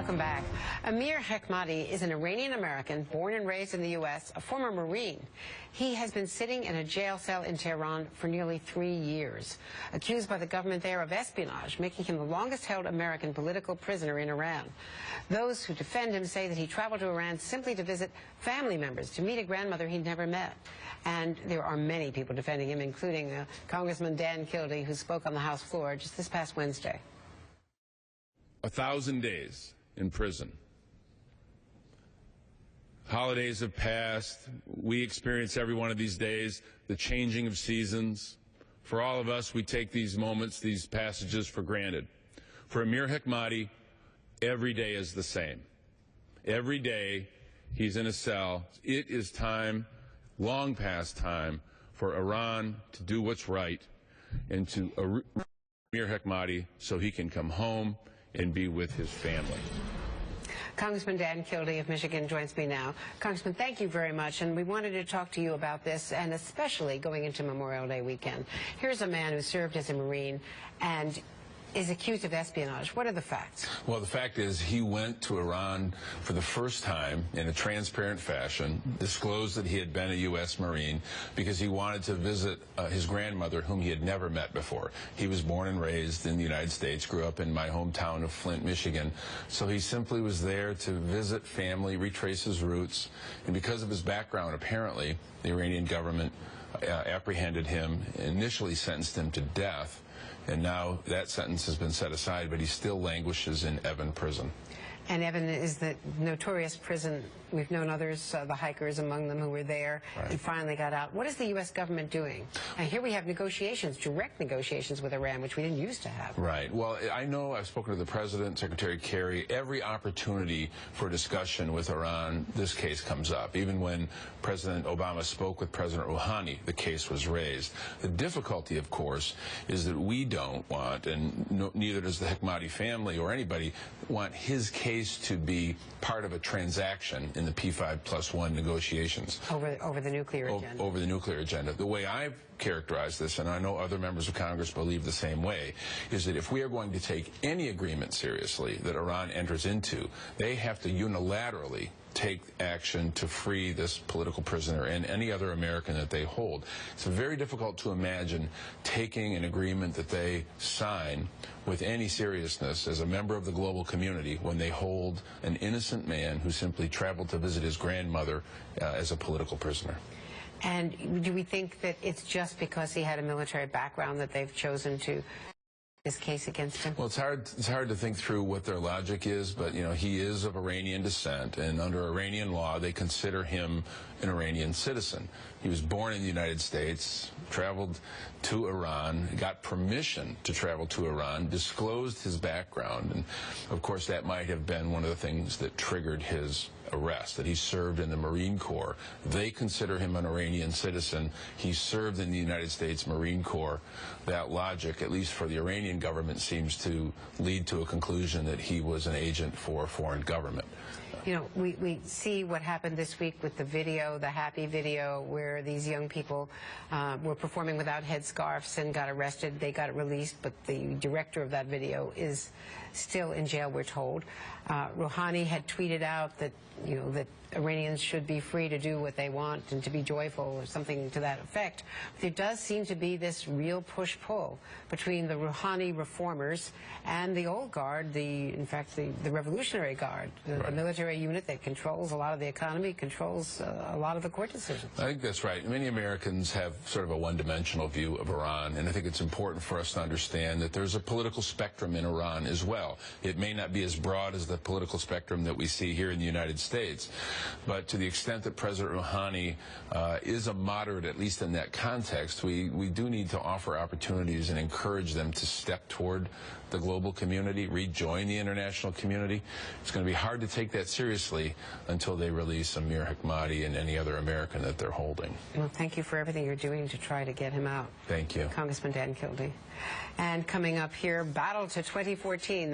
Welcome back. Amir Hekmati is an Iranian-American born and raised in the U.S., a former Marine. He has been sitting in a jail cell in Tehran for nearly 3 years, accused by the government there of espionage, making him the longest-held American political prisoner in Iran. Those who defend him say that he traveled to Iran simply to visit family members, to meet a grandmother he'd never met. And there are many people defending him, including Congressman Dan Kildee, who spoke on the House floor just this past Wednesday. 1,000 days in prison. Holidays have passed. We experience every one of these days, the changing of seasons. For all of us, we take these moments, these passages for granted. For Amir Hekmati, every day is the same. Every day he's in a cell. It is time, long past time, for Iran to do what's right and to Amir Hekmati so he can come home and be with his family. Congressman Dan Kildee of Michigan joins me now. Congressman, thank you very much, and we wanted to talk to you about this, and especially going into Memorial Day weekend. Here's a man who served as a Marine and is accused of espionage. What are the facts? Well, the fact is he went to Iran for the first time in a transparent fashion, disclosed that he had been a U.S. Marine because he wanted to visit his grandmother, whom he had never met before. He was born and raised in the United States, grew up in my hometown of Flint, Michigan. So he simply was there to visit family, retrace his roots. And because of his background, apparently, the Iranian government apprehended him, initially sentenced him to death. And now that sentence has been set aside, but he still languishes in Evin prison. And Evin is the notorious prison. We've known others, the hikers among them, who were there. Right. He finally got out. What is the U.S. government doing? And here we have negotiations, direct negotiations with Iran, which we didn't used to have. Right. Well, I know I've spoken to the President, Secretary Kerry. Every opportunity for discussion with Iran, this case comes up. Even when President Obama spoke with President Rouhani, the case was raised. The difficulty, of course, is that we don't want, and neither does the Hekmati family or anybody, want his case to be part of a transaction in the P5+1 negotiations. Over the nuclear agenda. Over the nuclear agenda. The way I've characterized this, and I know other members of Congress believe the same way, is that if we are going to take any agreement seriously that Iran enters into, they have to unilaterally take action to free this political prisoner and any other American that they hold. It's very difficult to imagine taking an agreement that they sign with any seriousness as a member of the global community when they hold an innocent man who simply traveled to visit his grandmother as a political prisoner. And do we think that it's just because he had a military background that they've chosen to this case against him? Well, it's hard to think through what their logic is, but, you know, he is of Iranian descent, and under Iranian law, they consider him an Iranian citizen. He was born in the United States, traveled to Iran, got permission to travel to Iran, disclosed his background, and, of course, that might have been one of the things that triggered his arrest, that he served in the Marine Corps. They consider him an Iranian citizen. He served in the United States Marine Corps. That logic, at least for the Iranian government, seems to lead to a conclusion that he was an agent for a foreign government. You know, we see what happened this week with the video, the happy video, where these young people were performing without headscarves and got arrested. They got released, but the director of that video is still in jail, we're told. Rouhani had tweeted out that, you know, that Iranians should be free to do what they want and to be joyful or something to that effect. But there does seem to be this real push-pull between the Rouhani reformers and the old guard, in fact, the Revolutionary Guard, the military unit that controls a lot of the economy, controls a lot of the court decisions. I think that's right. Many Americans have sort of a one-dimensional view of Iran, and I think it's important for us to understand that there's a political spectrum in Iran as well. It may not be as broad as the political spectrum that we see here in the United States, but to the extent that President Rouhani is a moderate, at least in that context, we do need to offer opportunities and encourage them to step toward the global community, rejoin the international community. It's going to be hard to take that seriously until they release Amir Hekmati and any other American that they're holding. Well, thank you for everything you're doing to try to get him out. Thank you. Congressman Dan Kildee. And coming up here, battle to 2014.